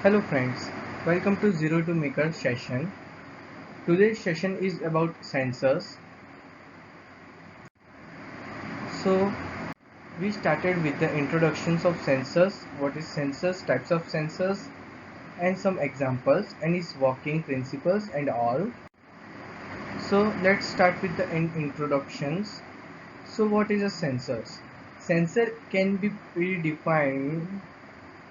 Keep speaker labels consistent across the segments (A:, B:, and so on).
A: Hello friends, welcome to Zero to Maker session. Today's session is about sensors. So we started with the introductions of sensors, what is sensors, types of sensors and some examples and its working principles and all. So let's start with the introductions. So what is a sensors? Sensor can be predefined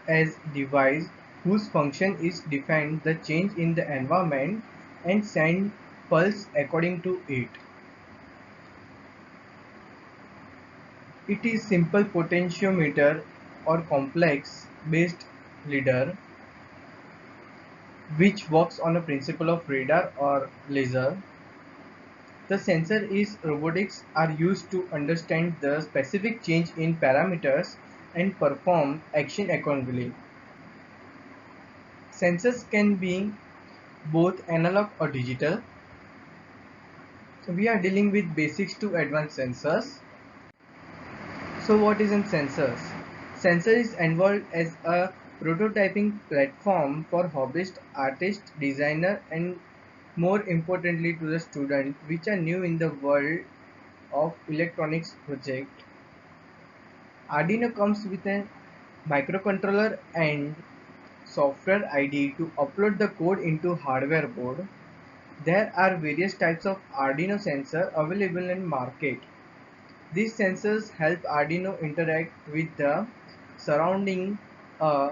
A: as device whose function is define the change in the environment and send pulse according to it. It is simple potentiometer or complex based lidar which works on a principle of radar or laser. The sensor is robotics are used to understand the specific change in parameters and perform action accordingly. Sensors can be both analog or digital. So we are dealing with basics to advanced sensors. So what is in sensors? Sensor is involved as a prototyping platform for hobbyist, artist, designer and more importantly to the student which are new in the world of electronics project. Arduino comes with a microcontroller and software ID to upload the code into hardware board. There are various types of Arduino sensor available in market. These sensors help Arduino interact with the surrounding uh,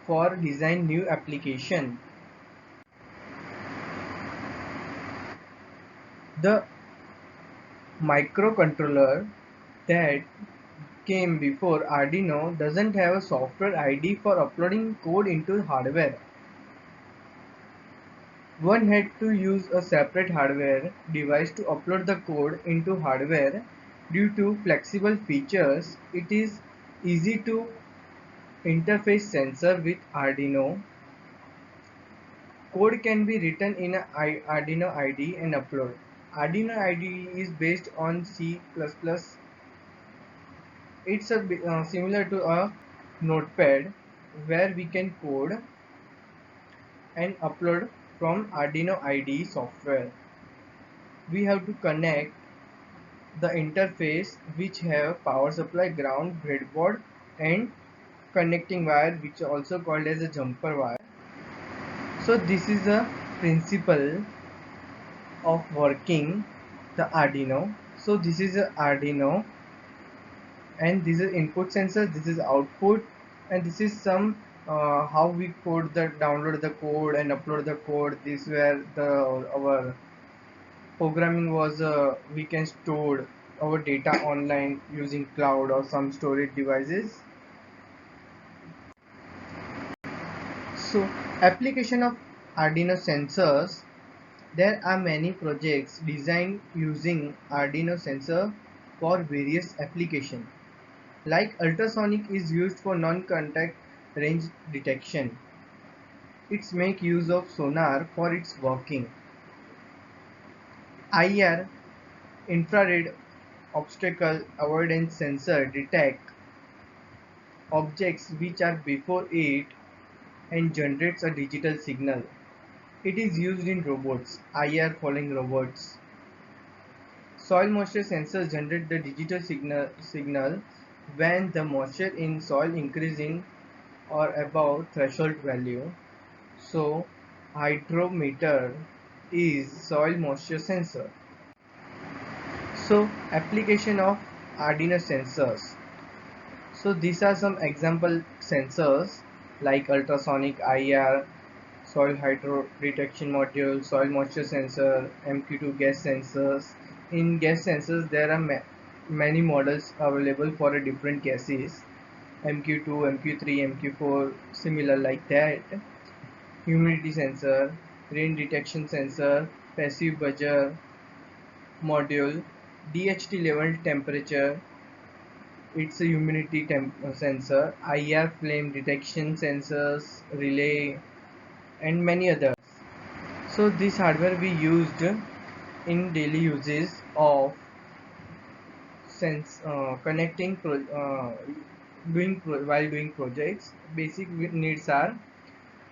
A: for design new application. The microcontroller that came before Arduino doesn't have a software ID for uploading code into hardware. One had to use a separate hardware device to upload the code into hardware. Due to flexible features, it is easy to interface sensor with Arduino. Code can be written in a Arduino IDE and upload. Arduino IDE is based on C++. It's similar to a notepad where we can code and upload from Arduino IDE software. We have to connect the interface which have power supply, ground, breadboard and connecting wire which are also called as a jumper wire. So this is a principle of working the Arduino. So this is a Arduino and this is input sensor, this is output and this is some how we code the download the code and upload the code. This where the our programming was we can store our data online using cloud or some storage devices. So application of Arduino sensors. There are many projects designed using Arduino sensor for various applications. Like ultrasonic is used for non-contact range detection. It's make use of sonar for its working. IR infrared obstacle avoidance sensor detect objects which are before it and generates a digital signal. It is used in robots, IR following robots. Soil moisture sensors generate the digital signal when the moisture in soil increasing or above threshold value. So hydrometer is soil moisture sensor. So application of Arduino sensors. So these are some example sensors like ultrasonic IR, soil hydro detection module, soil moisture sensor, MQ2 gas sensors. In gas sensors there are many models available for a different gases. MQ2, MQ3, MQ4, similar like that. Humidity sensor, rain detection sensor, passive buzzer module, DHT level temperature, it's a humidity sensor, IR flame detection sensors, relay, and many others. So this hardware we used in daily uses of sense connecting while doing projects. Basic needs are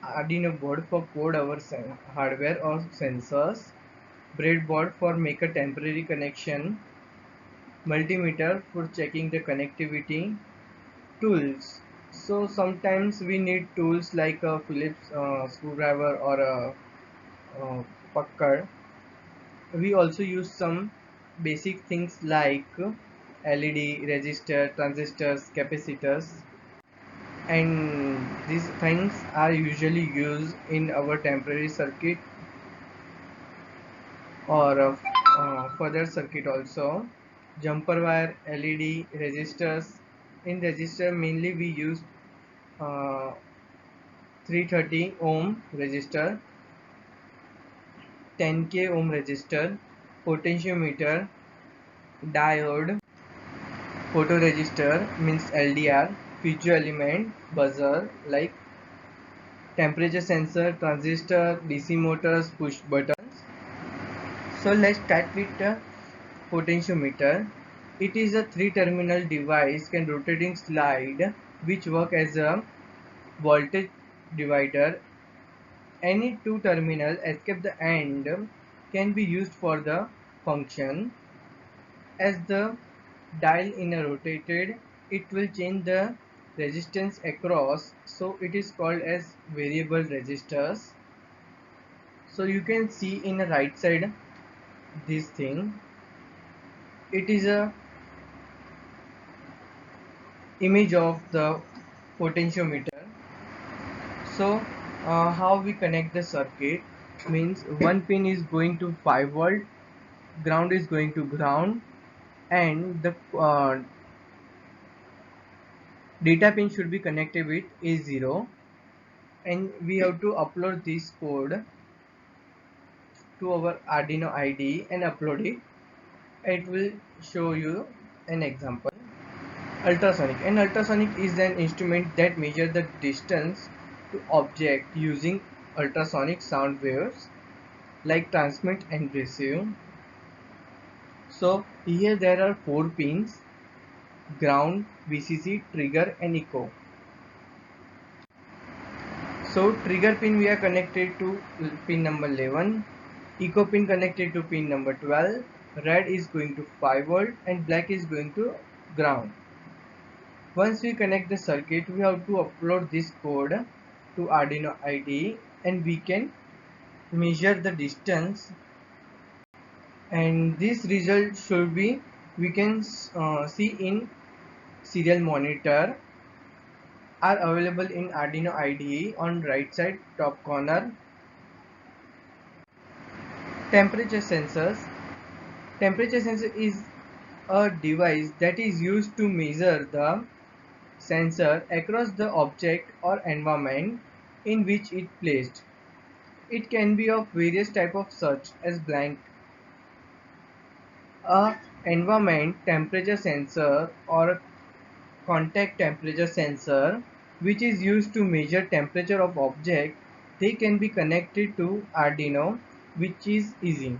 A: Arduino board for code our hardware or sensors, breadboard for make a temporary connection, multimeter for checking the connectivity, tools. So sometimes we need tools like a Phillips screwdriver or a Packard. We also use some basic things like LED, resistor, transistors, capacitors, and these things are usually used in our temporary circuit or further circuit also. Jumper wire, LED, resistors. In resistor mainly we use uh, 330 ohm resistor, 10k ohm resistor, potentiometer, diode, photoresistor means LDR, piezo element, buzzer like temperature sensor, transistor, DC motors, push buttons. So let's start with the potentiometer. It is a three-terminal device can rotating slide which work as a voltage divider. Any two terminal except the end can be used for the function. As the dial in a rotated, it will change the resistance across, so it is called as variable resistors. So you can see in the right side this thing. It is a image of the potentiometer. So how we connect the circuit means one pin is going to 5 volt, ground is going to ground, and the data pin should be connected with A0, and we have to upload this code to our Arduino IDE and upload it. It will show you an example. Ultrasonic. An ultrasonic is an instrument that measures the distance to object using ultrasonic sound waves like transmit and receive. So here there are 4 pins: ground, VCC, trigger and echo. So trigger pin we are connected to pin number 11, echo pin connected to pin number 12, red is going to 5 volt and black is going to ground. Once we connect the circuit, we have to upload this code to Arduino IDE and we can measure the distance, and this result should be we can see in serial monitor are available in Arduino IDE on right side top corner. Temperature sensors. Temperature sensor is a device that is used to measure the sensor across the object or environment in which it placed. It can be of various type of such as blank, a environment temperature sensor or contact temperature sensor which is used to measure temperature of object. They can be connected to Arduino, which is easy.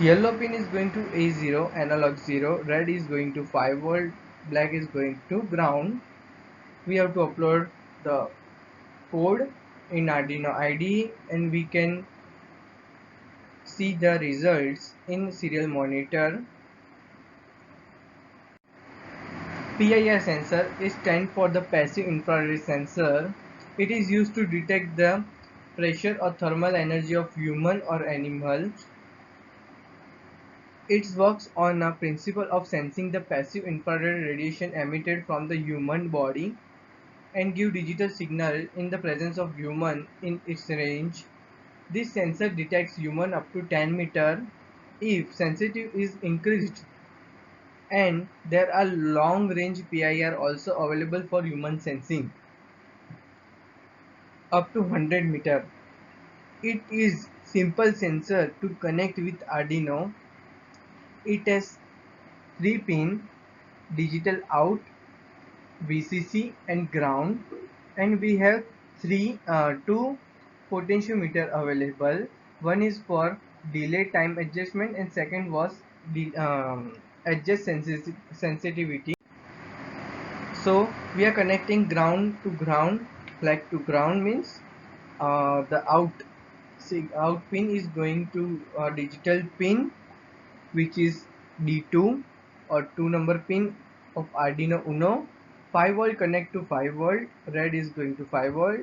A: Yellow pin is going to A0 analog 0, red is going to 5 volt, black is going to ground. We have to upload the code in Arduino IDE and we can see the results in serial monitor. PIR sensor is stand for the passive infrared sensor. It is used to detect the pressure or thermal energy of human or animal. It works on a principle of sensing the passive infrared radiation emitted from the human body and give digital signal in the presence of human in its range. This sensor detects human up to 10 meter. If sensitivity is increased, and there are long range PIR also available for human sensing up to 100 meter. It is simple sensor to connect with Arduino. It has 3 pin digital out, VCC and ground, and we have two potentiometer available. One is for delay time adjustment and second was the adjust sensitivity. So we are connecting ground to ground Flag to ground means the out pin is going to a digital pin which is D2 or 2 number pin of Arduino Uno. 5 volt connect to 5 volt, red is going to 5 volt.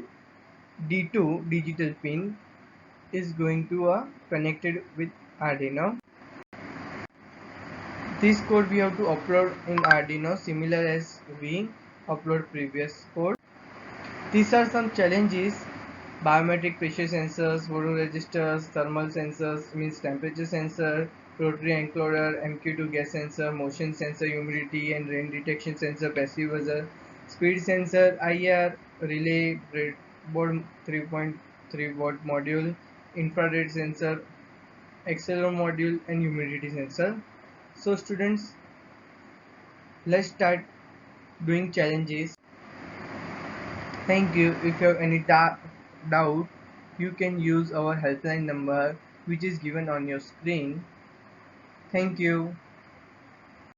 A: D2 digital pin is going to connected with Arduino. This code we have to upload in Arduino similar as we upload previous code. These are some challenges: biometric pressure sensors, photoregisters, thermal sensors means temperature sensor, rotary encoder, MQ2 gas sensor, motion sensor, humidity and rain detection sensor, passive buzzer, speed sensor, IR, relay, breadboard 3.3 watt module, infrared sensor, accelerometer module and humidity sensor. So students, let's start doing challenges. Thank you. If you have any doubt, you can use our helpline number which is given on your screen. Thank you.